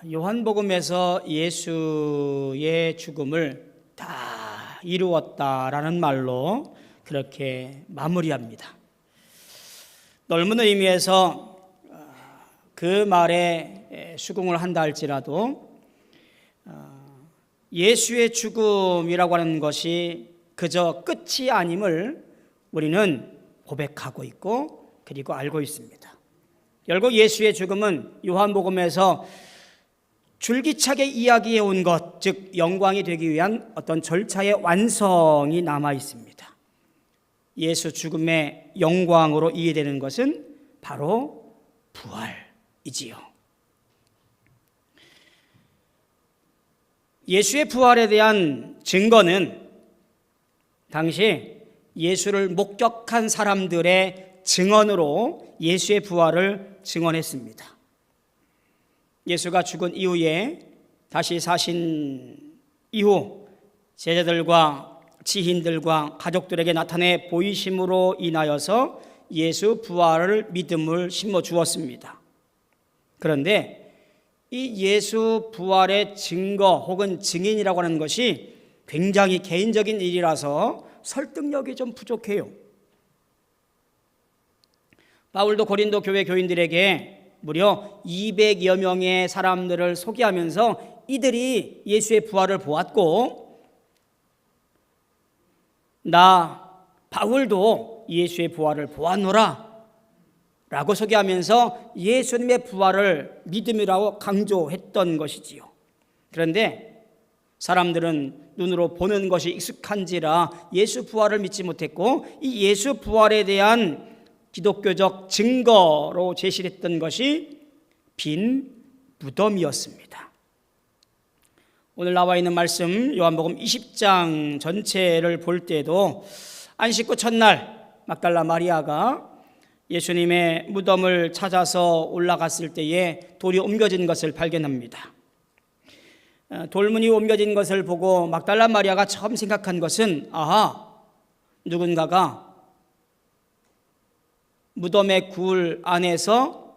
요한복음에서 예수의 죽음을 다 이루었다라는 말로 그렇게 마무리합니다. 넓은 의미에서 그 말에 수긍을 한다 할지라도 예수의 죽음이라고 하는 것이 그저 끝이 아님을 우리는 고백하고 있고 그리고 알고 있습니다. 결국 예수의 죽음은 요한복음에서 줄기차게 이야기해 온 것, 즉 영광이 되기 위한 어떤 절차의 완성이 남아 있습니다. 예수 죽음의 영광으로 이해되는 것은 바로 부활이지요. 예수의 부활에 대한 증거는 당시 예수를 목격한 사람들의 증언으로 예수의 부활을 증언했습니다. 예수가 죽은 이후에 다시 사신 이후 제자들과 지인들과 가족들에게 나타내 보이심으로 인하여서 예수 부활을 믿음을 심어 주었습니다. 그런데 이 예수 부활의 증거 혹은 증인이라고 하는 것이 굉장히 개인적인 일이라서 설득력이 좀 부족해요. 바울도 고린도 교회 교인들에게 무려 200여 명의 사람들을 소개하면서 이들이 예수의 부활을 보았고 나 바울도 예수의 부활을 보았노라 라고 소개하면서 예수님의 부활을 믿음이라고 강조했던 것이지요. 그런데 사람들은 눈으로 보는 것이 익숙한지라 예수 부활을 믿지 못했고 이 예수 부활에 대한 기독교적 증거로 제시했던 것이 빈 무덤이었습니다. 오늘 나와 있는 말씀 요한복음 20장 전체를 볼 때도 안식 후 첫날 막달라 마리아가 예수님의 무덤을 찾아서 올라갔을 때에 돌이 옮겨진 것을 발견합니다. 돌문이 옮겨진 것을 보고 막달라 마리아가 처음 생각한 것은 누군가가 무덤의 굴 안에서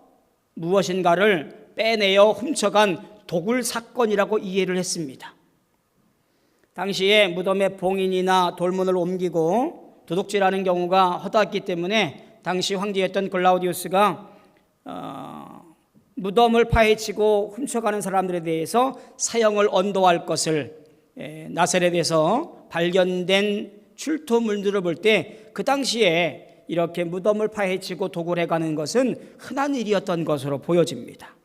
무엇인가를 빼내어 훔쳐간 도굴 사건이라고 이해를 했습니다. 당시에 무덤의 봉인이나 돌문을 옮기고 도둑질하는 경우가 허다했기 때문에 당시 황제였던 글라우디우스가 무덤을 파헤치고 훔쳐가는 사람들에 대해서 사형을 언도할 것을 나사렛에서 발견된 출토물들을 볼 때 그 당시에 이렇게 무덤을 파헤치고 도굴해가는 것은 흔한 일이었던 것으로 보여집니다.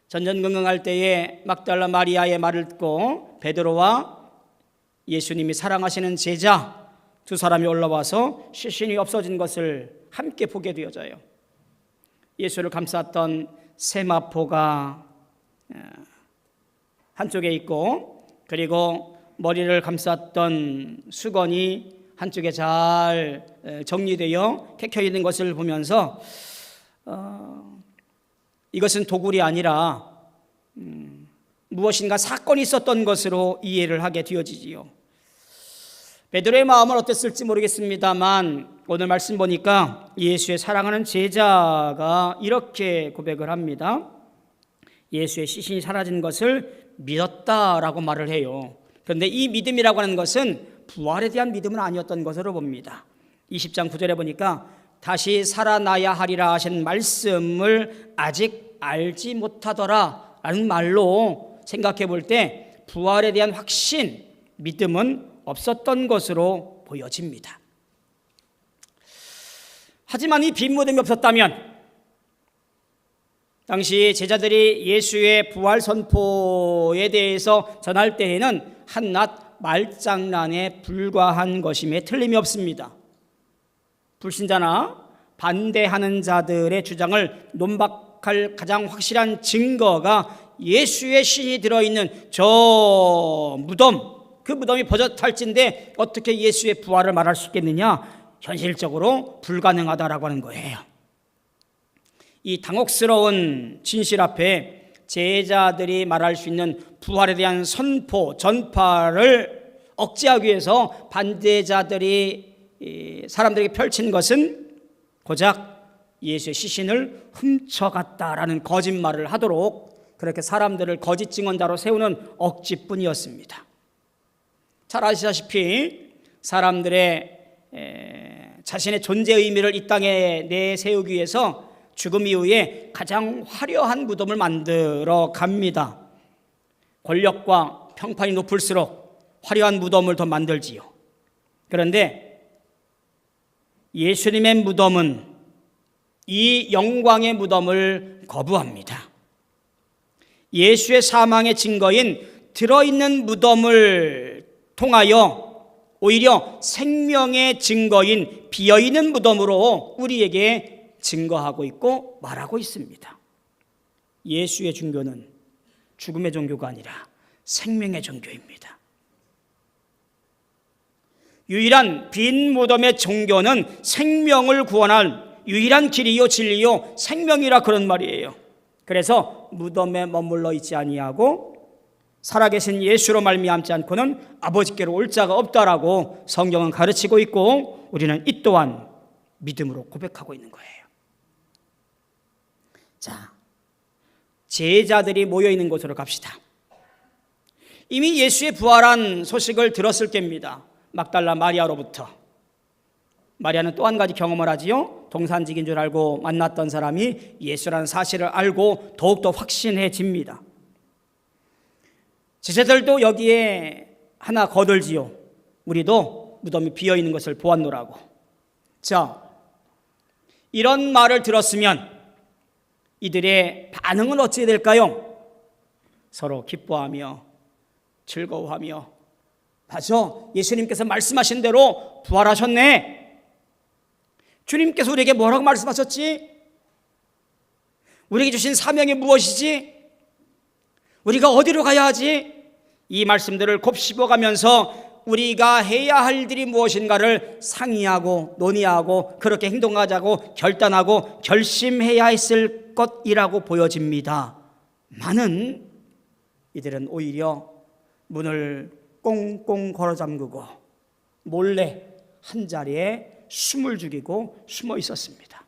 전전긍긍할 때에 막달라 마리아의 말을 듣고 베드로와 예수님이 사랑하시는 제자 두 사람이 올라와서 시신이 없어진 것을 함께 보게 되어져요. 예수를 감쌌던 세마포가 한쪽에 있고 그리고 머리를 감쌌던 수건이 한쪽에 잘 정리되어 켜켜 있는 것을 보면서 이것은 도굴이 아니라 무엇인가 사건이 있었던 것으로 이해를 하게 되어지지요. 베드로의 마음은 어땠을지 모르겠습니다만 오늘 말씀 보니까 예수의 사랑하는 제자가 이렇게 고백을 합니다. 예수의 시신이 사라진 것을 믿었다라고 말을 해요. 그런데 이 믿음이라고 하는 것은 부활에 대한 믿음은 아니었던 것으로 봅니다. 20장 9절에 보니까 다시 살아나야 하리라 하신 말씀을 아직 알지 못하더라 라는 말로 생각해 볼 때 부활에 대한 확신, 믿음은 없었던 것으로 보여집니다. 하지만 이 빈 무덤이 없었다면 당시 제자들이 예수의 부활 선포에 대해서 전할 때에는 한낱 말장난에 불과한 것임에 틀림이 없습니다. 불신자나 반대하는 자들의 주장을 논박할 가장 확실한 증거가 예수의 신이 들어있는 저 무덤, 그 무덤이 버젓할진데 어떻게 예수의 부활을 말할 수 있겠느냐? 현실적으로 불가능하다라고 하는 거예요. 이 당혹스러운 진실 앞에 제자들이 말할 수 있는 부활에 대한 선포, 전파를 억제하기 위해서 반대자들이 사람들에게 펼친 것은 고작 예수의 시신을 훔쳐갔다라는 거짓말을 하도록 그렇게 사람들을 거짓 증언자로 세우는 억지뿐이었습니다. 잘 아시다시피 사람들의 자신의 존재 의미를 이 땅에 내세우기 위해서 죽음 이후에 가장 화려한 무덤을 만들어 갑니다. 권력과 평판이 높을수록 화려한 무덤을 더 만들지요. 그런데 예수님의 무덤은 이 영광의 무덤을 거부합니다. 예수의 사망의 증거인 들어있는 무덤을 통하여 오히려 생명의 증거인 비어있는 무덤으로 우리에게 증거하고 있고 말하고 있습니다. 예수의 종교는 죽음의 종교가 아니라 생명의 종교입니다. 유일한 빈 무덤의 종교는 생명을 구원할 유일한 길이요 진리요 생명이라 그런 말이에요. 그래서 무덤에 머물러 있지 아니하고 살아계신 예수로 말미암지 않고는 아버지께로 올 자가 없다라고 성경은 가르치고 있고 우리는 이 또한 믿음으로 고백하고 있는 거예요. 자, 제자들이 모여 있는 곳으로 갑시다. 이미 예수의 부활한 소식을 들었을 겁니다. 막달라 마리아로부터. 마리아는 또 한 가지 경험을 하지요. 동산직인 줄 알고 만났던 사람이 예수라는 사실을 알고 더욱더 확신해집니다. 제자들도 여기에 하나 거들지요. 우리도 무덤이 비어있는 것을 보았노라고. 자, 이런 말을 들었으면 이들의 반응은 어찌 될까요? 서로 기뻐하며 즐거워하며 맞아, 예수님께서 말씀하신 대로 부활하셨네. 주님께서 우리에게 뭐라고 말씀하셨지? 우리에게 주신 사명이 무엇이지? 우리가 어디로 가야 하지? 이 말씀들을 곱씹어가면서 우리가 해야 할 일이 무엇인가를 상의하고 논의하고 그렇게 행동하자고 결단하고 결심해야 했을 것이라고 보여집니다. 많은 이들은 오히려 문을 꽁꽁 걸어 잠그고 몰래 한 자리에 숨을 죽이고 숨어 있었습니다.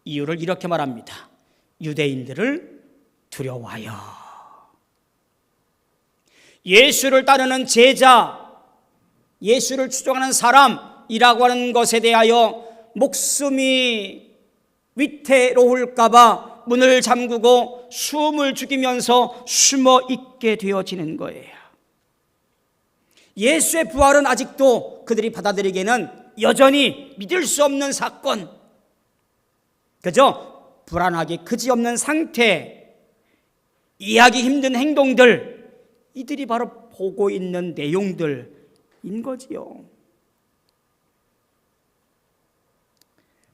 이유를 이렇게 말합니다. 유대인들을 두려워하여. 예수를 따르는 제자, 예수를 추종하는 사람이라고 하는 것에 대하여 목숨이 위태로울까 봐 문을 잠그고 숨을 죽이면서 숨어 있게 되어지는 거예요. 예수의 부활은 아직도 그들이 받아들이기에는 여전히 믿을 수 없는 사건, 그저 불안하기 그지없는 상태, 이해하기 힘든 행동들, 이들이 바로 보고 있는 내용들인 거지요.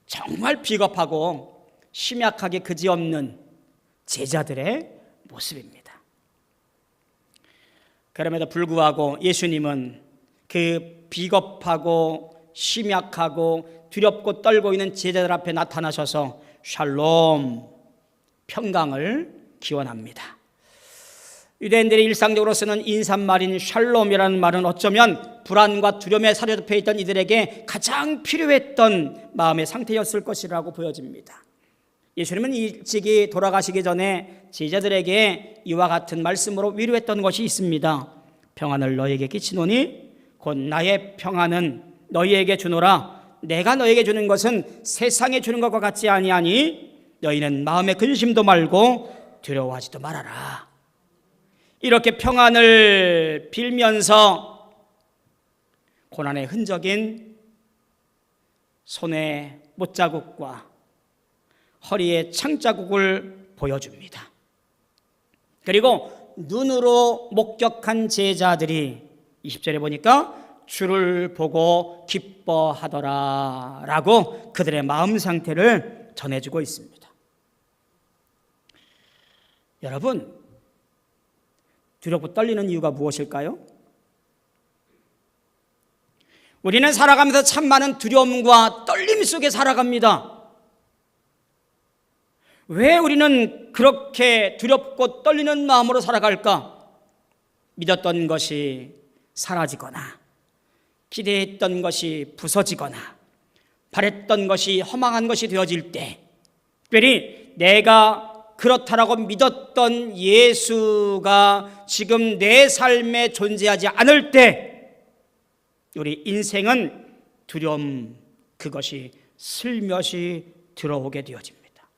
정말 비겁하고 심약하게 그지없는 제자들의 모습입니다. 그럼에도 불구하고 예수님은 그 비겁하고 심약하고 두렵고 떨고 있는 제자들 앞에 나타나셔서 샬롬, 평강을 기원합니다. 유대인들이 일상적으로 쓰는 인사말인 샬롬이라는 말은 어쩌면 불안과 두려움에 사로잡혀 있던 이들에게 가장 필요했던 마음의 상태였을 것이라고 보여집니다. 예수님은 일찍이 돌아가시기 전에 제자들에게 이와 같은 말씀으로 위로했던 것이 있습니다. 평안을 너희에게 끼치노니 곧 나의 평안은 너희에게 주노라. 내가 너희에게 주는 것은 세상에 주는 것과 같지 아니하니 너희는 마음에 근심도 말고 두려워하지도 말아라. 이렇게 평안을 빌면서 고난의 흔적인 손의 못자국과 허리에 창자국을 보여줍니다. 그리고 눈으로 목격한 제자들이 20절에 보니까 주를 보고 기뻐하더라 라고 그들의 마음 상태를 전해주고 있습니다. 여러분, 두렵고 떨리는 이유가 무엇일까요? 우리는 살아가면서 참 많은 두려움과 떨림 속에 살아갑니다. 왜 우리는 그렇게 두렵고 떨리는 마음으로 살아갈까? 믿었던 것이 사라지거나 기대했던 것이 부서지거나 바랬던 것이 허망한 것이 되어질 때, 특별히 내가 그렇다라고 믿었던 예수가 지금 내 삶에 존재하지 않을 때 우리 인생은 두려움, 그것이 슬며시 들어오게 되어집니다.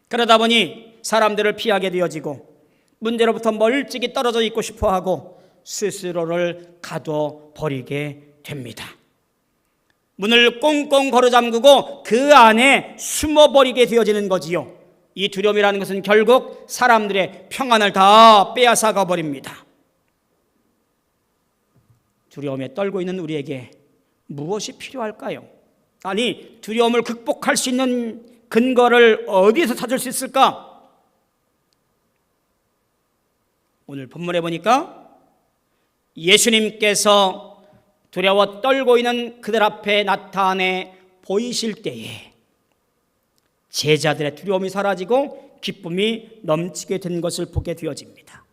그러다 보니 사람들을 피하게 되어지고 문제로부터 멀찍이 떨어져 있고 싶어하고 스스로를 가둬버리게 됩니다. 문을 꽁꽁 걸어잠그고 그 안에 숨어버리게 되어지는 거지요. 이 두려움이라는 것은 결국 사람들의 평안을 다 빼앗아가 버립니다. 두려움에 떨고 있는 우리에게 무엇이 필요할까요? 아니, 두려움을 극복할 수 있는 근거를 어디에서 찾을 수 있을까? 오늘 본문에 보니까 예수님께서 두려워 떨고 있는 그들 앞에 나타내 보이실 때에 제자들의 두려움이 사라지고 기쁨이 넘치게 된 것을 보게 되어집니다.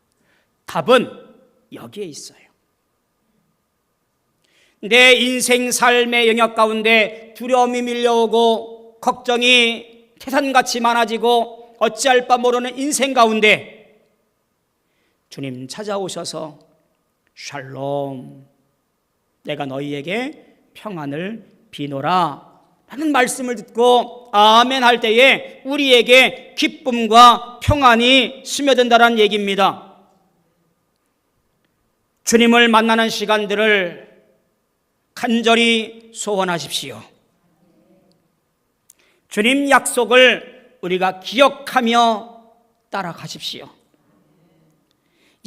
답은 여기에 있어요. 내 인생 삶의 영역 가운데 두려움이 밀려오고 걱정이 태산같이 많아지고 어찌할 바 모르는 인생 가운데 주님 찾아오셔서 샬롬, 내가 너희에게 평안을 비노라 라는 말씀을 듣고 아멘 할 때에 우리에게 기쁨과 평안이 스며든다는 얘기입니다. 주님을 만나는 시간들을 간절히 소원하십시오. 주님 약속을 우리가 기억하며 따라가십시오.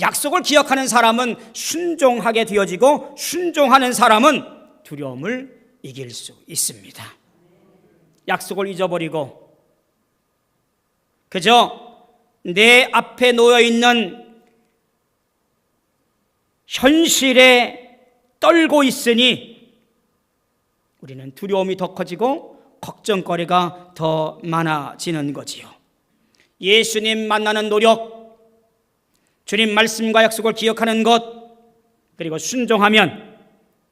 약속을 기억하는 사람은 순종하게 되어지고 순종하는 사람은 두려움을 이길 수 있습니다. 약속을 잊어버리고 그저 내 앞에 놓여있는 현실에 떨고 있으니 우리는 두려움이 더 커지고 걱정거리가 더 많아지는 거지요. 예수님 만나는 노력, 주님 말씀과 약속을 기억하는 것, 그리고 순종하면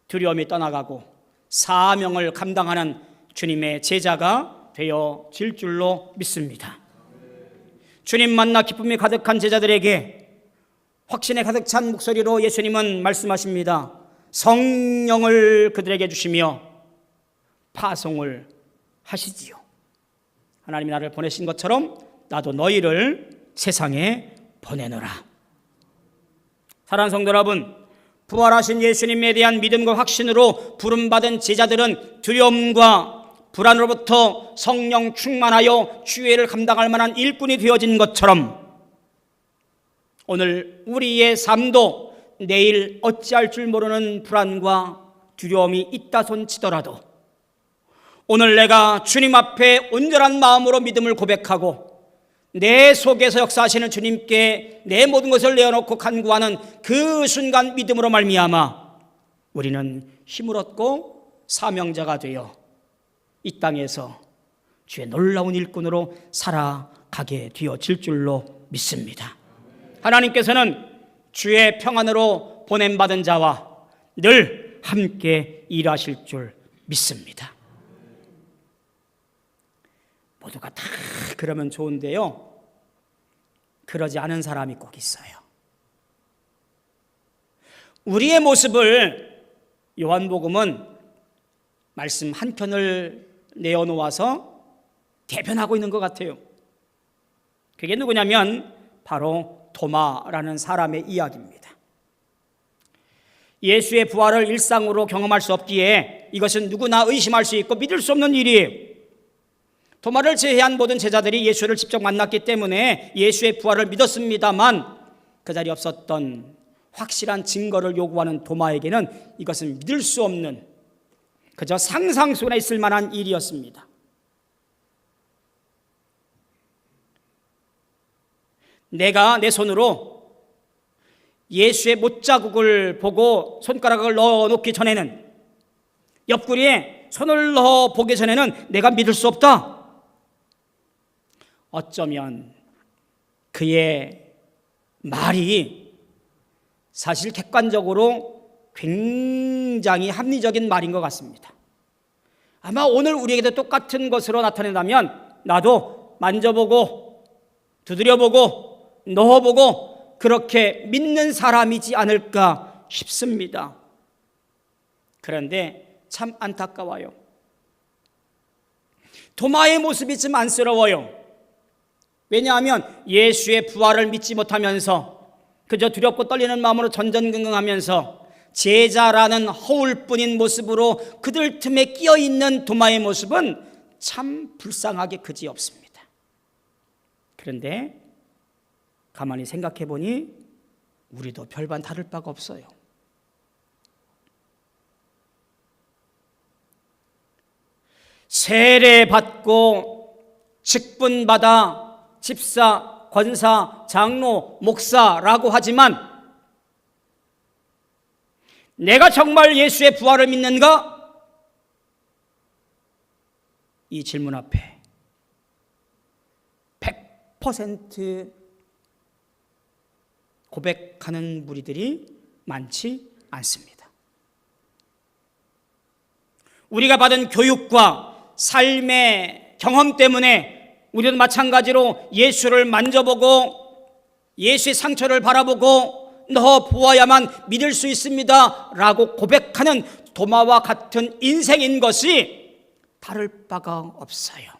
두려움이 떠나가고 사명을 감당하는 주님의 제자가 되어질 줄로 믿습니다. 주님 만나 기쁨이 가득한 제자들에게 확신에 가득 찬 목소리로 예수님은 말씀하십니다. 성령을 그들에게 주시며 파송을 하시지요. 하나님이 나를 보내신 것처럼 나도 너희를 세상에 보내노라. 사랑하는 성도 여러분, 부활하신 예수님에 대한 믿음과 확신으로 부름받은 제자들은 두려움과 불안으로부터 성령 충만하여 주의를 감당할 만한 일꾼이 되어진 것처럼 오늘 우리의 삶도 내일 어찌할 줄 모르는 불안과 두려움이 있다 손치더라도 오늘 내가 주님 앞에 온전한 마음으로 믿음을 고백하고 내 속에서 역사하시는 주님께 내 모든 것을 내어놓고 간구하는 그 순간 믿음으로 말미암아 우리는 힘을 얻고 사명자가 되어 이 땅에서 주의 놀라운 일꾼으로 살아가게 되어질 줄로 믿습니다. 하나님께서는 주의 평안으로 보냄받은 자와 늘 함께 일하실 줄 믿습니다. 모두가 다 그러면 좋은데요, 그러지 않은 사람이 꼭 있어요. 우리의 모습을 요한복음은 말씀 한 편을 내어놓아서 대변하고 있는 것 같아요. 그게 누구냐면 바로 도마라는 사람의 이야기입니다. 예수의 부활을 일상으로 경험할 수 없기에 이것은 누구나 의심할 수 있고 믿을 수 없는 일이에요. 도마를 제외한 모든 제자들이 예수를 직접 만났기 때문에 예수의 부활을 믿었습니다만 그 자리에 없었던 확실한 증거를 요구하는 도마에게는 이것은 믿을 수 없는, 그저 상상 속에 있을 만한 일이었습니다. 내가 내 손으로 예수의 못자국을 보고 손가락을 넣어놓기 전에는, 옆구리에 손을 넣어보기 전에는 내가 믿을 수 없다. 어쩌면 그의 말이 사실 객관적으로 굉장히 합리적인 말인 것 같습니다. 아마 오늘 우리에게도 똑같은 것으로 나타낸다면 나도 만져보고 두드려보고 넣어보고 그렇게 믿는 사람이지 않을까 싶습니다. 그런데 참 안타까워요. 도마의 모습이 좀 안쓰러워요. 왜냐하면 예수의 부활을 믿지 못하면서 그저 두렵고 떨리는 마음으로 전전긍긍하면서 제자라는 허울뿐인 모습으로 그들 틈에 끼어있는 도마의 모습은 참 불쌍하게 그지없습니다. 그런데 가만히 생각해 보니 우리도 별반 다를 바가 없어요. 세례받고 직분받아 집사, 권사, 장로, 목사라고 하지만 내가 정말 예수의 부활을 믿는가? 이 질문 앞에 100% 고백하는 무리들이 많지 않습니다. 우리가 받은 교육과 삶의 경험 때문에 우리도 마찬가지로 예수를 만져보고 예수의 상처를 바라보고 너 보아야만 믿을 수 있습니다 라고 고백하는 도마와 같은 인생인 것이 다를 바가 없어요.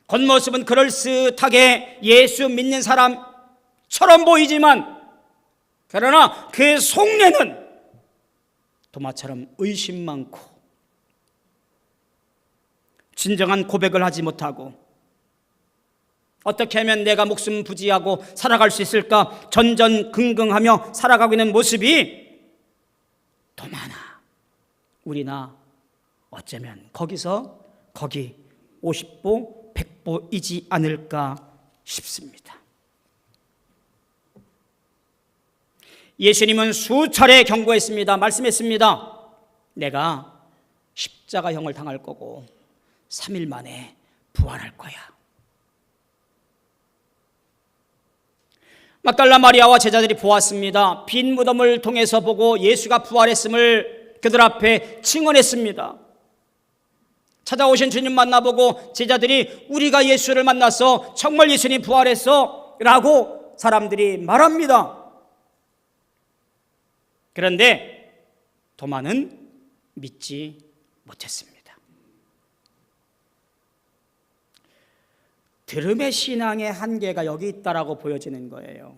겉모습은 그럴듯하게 예수 믿는 사람처럼 보이지만 그러나 그 속내는 도마처럼 의심 많고 진정한 고백을 하지 못하고 어떻게 하면 내가 목숨 부지하고 살아갈 수 있을까 전전긍긍하며 살아가고 있는 모습이 도마나 우리나 어쩌면 거기 50보 100보이지 않을까 싶습니다. 예수님은 수차례 경고했습니다. 말씀했습니다. 내가 십자가형을 당할 거고 3일 만에 부활할 거야. 막달라 마리아와 제자들이 보았습니다. 빈 무덤을 통해서 보고 예수가 부활했음을 그들 앞에 증언했습니다. 찾아오신 주님 만나보고 제자들이 우리가 예수를 만나서 정말 예수님 부활했어 라고 사람들이 말합니다. 그런데 도마는 믿지 못했습니다. 들음의 신앙의 한계가 여기 있다라고 보여지는 거예요.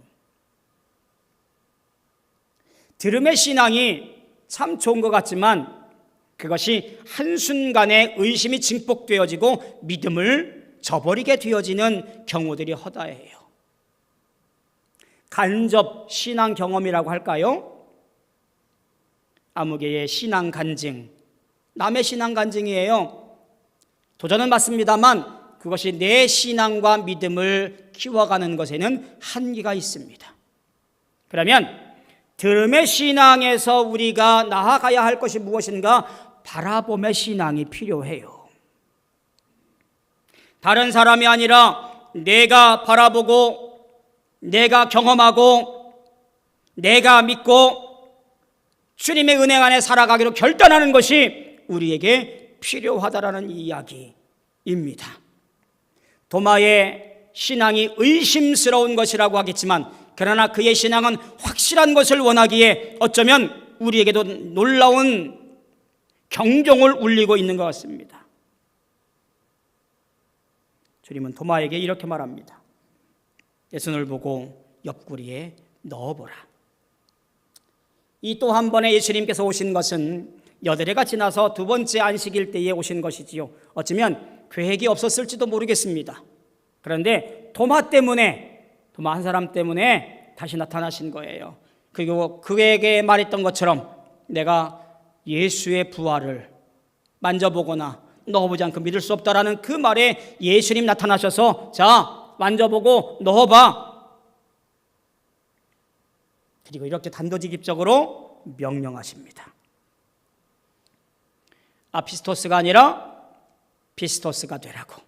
들음의 신앙이 참 좋은 것 같지만 그것이 한순간에 의심이 증폭되어지고 믿음을 저버리게 되어지는 경우들이 허다해요. 간접 신앙 경험이라고 할까요? 아무개의 신앙 간증, 남의 신앙 간증이에요. 도전은 맞습니다만 그것이 내 신앙과 믿음을 키워가는 것에는 한계가 있습니다. 그러면 들음의 신앙에서 우리가 나아가야 할 것이 무엇인가? 바라봄의 신앙이 필요해요. 다른 사람이 아니라 내가 바라보고 내가 경험하고 내가 믿고 주님의 은혜 안에 살아가기로 결단하는 것이 우리에게 필요하다라는 이야기입니다. 도마의 신앙이 의심스러운 것이라고 하겠지만 그러나 그의 신앙은 확실한 것을 원하기에 어쩌면 우리에게도 놀라운 경종을 울리고 있는 것 같습니다. 주님은 도마에게 이렇게 말합니다. 내 손을 보고 옆구리에 넣어보라. 이 또 한 번에 예수님께서 오신 것은 여드레가 지나서 두 번째 안식일 때에 오신 것이지요. 어쩌면 계획이 없었을지도 모르겠습니다. 그런데 도마 한 사람 때문에 다시 나타나신 거예요. 그리고 그에게 말했던 것처럼 내가 예수의 부활을 만져보거나 넣어보지 않고 믿을 수 없다라는 그 말에 예수님 나타나셔서 자 만져보고 넣어봐. 그리고 이렇게 단도직입적으로 명령하십니다. 아피스토스가 아니라 피스토스가 되라고.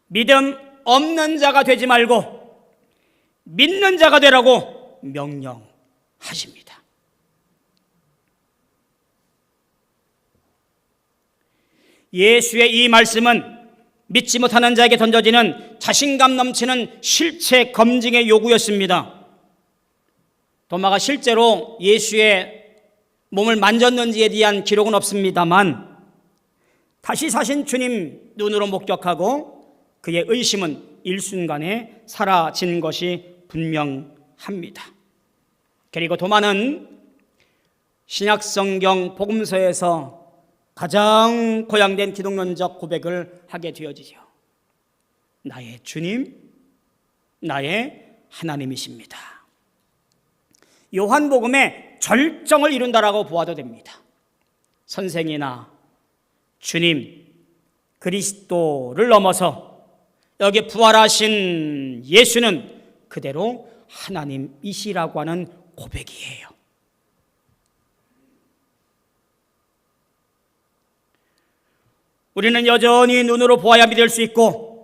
믿음 없는 자가 되지 말고 믿는 자가 되라고 명령하십니다. 예수의 이 말씀은 믿지 못하는 자에게 던져지는 자신감 넘치는 실체 검증의 요구였습니다. 도마가 실제로 예수의 몸을 만졌는지에 대한 기록은 없습니다만 다시 사신 주님 눈으로 목격하고 그의 의심은 일순간에 사라진 것이 분명합니다. 그리고 도마는 신약성경 복음서에서 가장 고양된 기독론적 고백을 하게 되어지죠. 나의 주님, 나의 하나님이십니다. 요한복음의 절정을 이룬다라고 보아도 됩니다. 선생이나 주님, 그리스도를 넘어서 여기 부활하신 예수는 그대로 하나님이시라고 하는 고백이에요. 우리는 여전히 눈으로 보아야 믿을 수 있고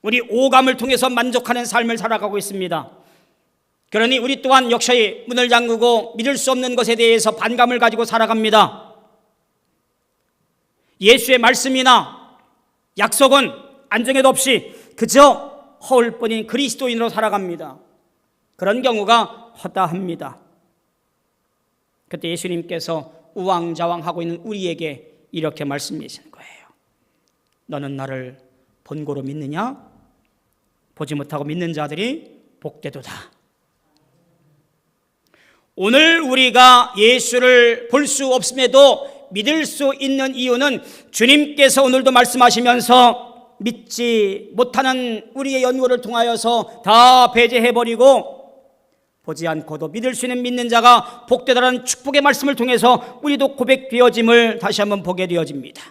우리 오감을 통해서 만족하는 삶을 살아가고 있습니다. 그러니 우리 또한 역시 문을 잠그고 믿을 수 없는 것에 대해서 반감을 가지고 살아갑니다. 예수의 말씀이나 약속은 안정에도 없이 그저 허울뿐인 그리스도인으로 살아갑니다. 그런 경우가 허다합니다. 그때 예수님께서 우왕좌왕하고 있는 우리에게 이렇게 말씀하시는 거예요. 너는 나를 본고로 믿느냐? 보지 못하고 믿는 자들이 복되도다. 오늘 우리가 예수를 볼 수 없음에도 믿을 수 있는 이유는 주님께서 오늘도 말씀하시면서 믿지 못하는 우리의 연고를 통하여서 다 배제해버리고 보지 않고도 믿을 수 있는 믿는 자가 복되다라는 축복의 말씀을 통해서 우리도 고백되어짐을 다시 한번 보게 되어집니다.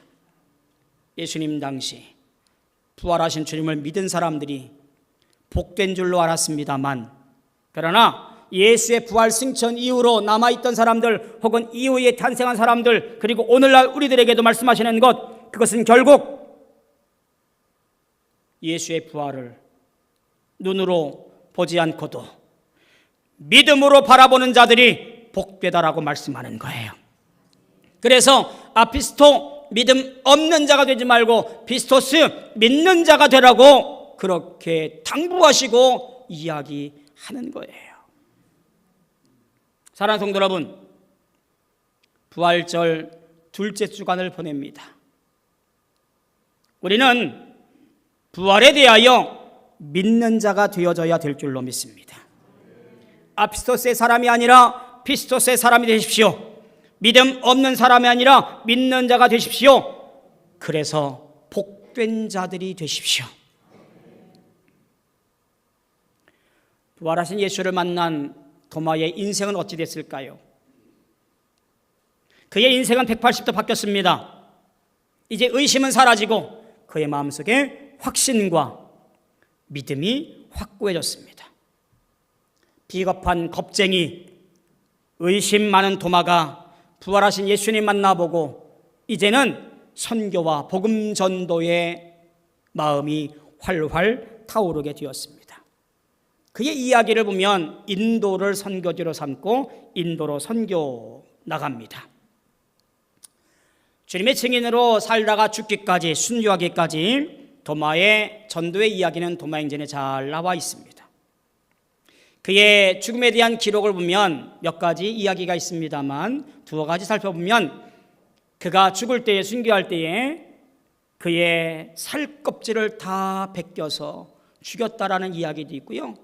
예수님 당시 부활하신 주님을 믿은 사람들이 복된 줄로 알았습니다만 그러나 예수의 부활 승천 이후로 남아있던 사람들 혹은 이후에 탄생한 사람들 그리고 오늘날 우리들에게도 말씀하시는 것 그것은 결국 예수의 부활을 눈으로 보지 않고도 믿음으로 바라보는 자들이 복되다라고 말씀하는 거예요. 그래서 아피스토 믿음 없는 자가 되지 말고 피스토스 믿는 자가 되라고 그렇게 당부하시고 이야기하는 거예요. 사랑하는 성도 여러분, 부활절 둘째 주간을 보냅니다. 우리는 부활에 대하여 믿는 자가 되어져야 될 줄로 믿습니다. 아피스토스의 사람이 아니라 피스토스의 사람이 되십시오. 믿음 없는 사람이 아니라 믿는 자가 되십시오. 그래서 복된 자들이 되십시오. 부활하신 예수를 만난 도마의 인생은 어찌 됐을까요? 그의 인생은 180도 바뀌었습니다. 이제 의심은 사라지고 그의 마음속에 확신과 믿음이 확고해졌습니다. 비겁한 겁쟁이, 의심 많은 도마가 부활하신 예수님 만나보고 이제는 선교와 복음 전도의 마음이 활활 타오르게 되었습니다. 그의 이야기를 보면 인도를 선교지로 삼고 인도로 선교 나갑니다. 주님의 증인으로 살다가 죽기까지 순교하기까지 도마의 전도의 이야기는 도마행전에 잘 나와 있습니다. 그의 죽음에 대한 기록을 보면 몇 가지 이야기가 있습니다만 두어 가지 살펴보면 그가 죽을 때에 순교할 때에 그의 살껍질을 다 벗겨서 죽였다라는 이야기도 있고요.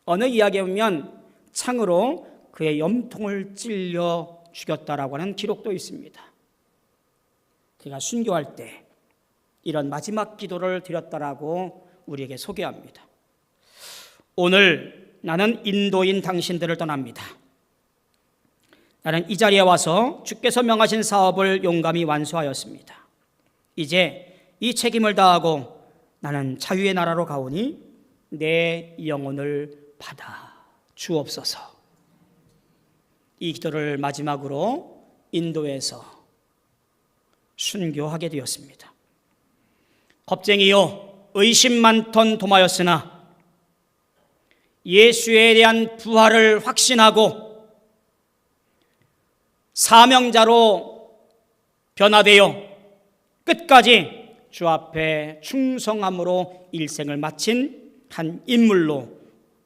어느 이야기에 보면 창으로 그의 염통을 찔려 죽였다라고 하는 기록도 있습니다. 그가 순교할 때 이런 마지막 기도를 드렸다라고 우리에게 소개합니다. 오늘 나는 인도인 당신들을 떠납니다. 나는 이 자리에 와서 주께서 명하신 사업을 용감히 완수하였습니다. 이제 이 책임을 다하고 나는 자유의 나라로 가오니 내 영혼을 받아 주옵소서. 이 기도를 마지막으로 인도에서 순교하게 되었습니다. 겁쟁이요 의심 많던 도마였으나 예수에 대한 부활을 확신하고 사명자로 변화되어 끝까지 주 앞에 충성함으로 일생을 마친 한 인물로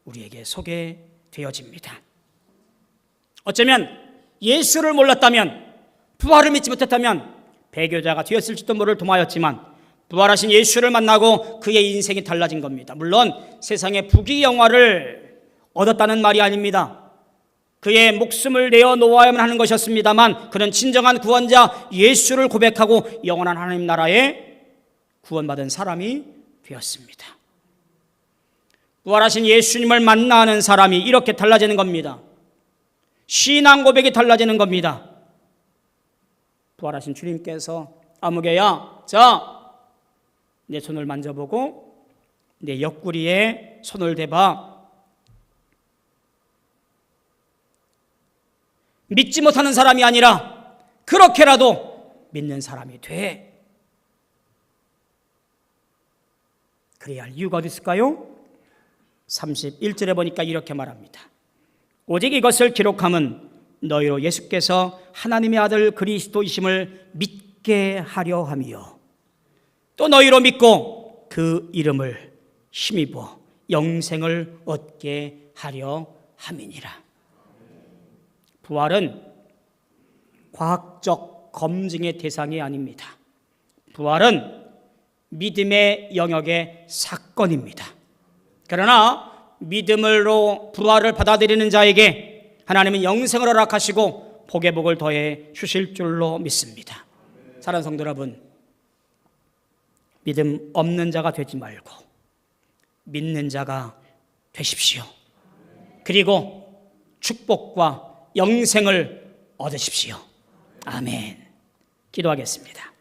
우리에게 소개되어집니다. 어쩌면 예수를 몰랐다면, 부활을 믿지 못했다면 배교자가 되었을지도 모를 도마였지만 부활하신 예수를 만나고 그의 인생이 달라진 겁니다. 물론 세상의 부귀영화를 얻었다는 말이 아닙니다. 그의 목숨을 내어놓아야만 하는 것이었습니다만 그는 진정한 구원자 예수를 고백하고 영원한 하나님 나라에 구원받은 사람이 되었습니다. 부활하신 예수님을 만나는 사람이 이렇게 달라지는 겁니다. 신앙 고백이 달라지는 겁니다. 부활하신 주님께서 아무개야, 자, 내 손을 만져보고 내 옆구리에 손을 대봐. 믿지 못하는 사람이 아니라 그렇게라도 믿는 사람이 돼. 그래야 할 이유가 어디 있을까요? 31절에 보니까 이렇게 말합니다. 오직 이것을 기록함은 너희로 예수께서 하나님의 아들 그리스도이심을 믿게 하려 함이요 또 너희로 믿고 그 이름을 힘입어 영생을 얻게 하려 함이니라. 부활은 과학적 검증의 대상이 아닙니다. 부활은 믿음의 영역의 사건입니다. 그러나 믿음으로 부활을 받아들이는 자에게 하나님은 영생을 허락하시고 복의 복을 더해 주실 줄로 믿습니다. 사랑하는 성도 여러분, 믿음 없는 자가 되지 말고 믿는 자가 되십시오. 그리고 축복과 영생을 얻으십시오. 아멘. 기도하겠습니다.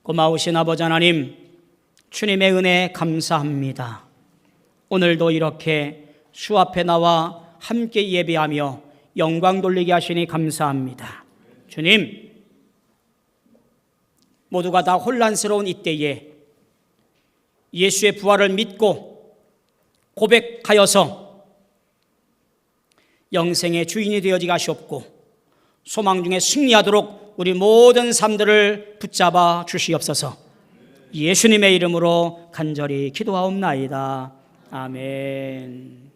고마우신 아버지 하나님, 주님의 은혜 감사합니다. 오늘도 이렇게 주 앞에 나와 함께 예배하며 영광 돌리게 하시니 감사합니다. 주님, 모두가 다 혼란스러운 이때에 예수의 부활을 믿고 고백하여서 영생의 주인이 되어지게 하시옵고 소망 중에 승리하도록 우리 모든 삶들을 붙잡아 주시옵소서. 예수님의 이름으로 간절히 기도하옵나이다. 아멘.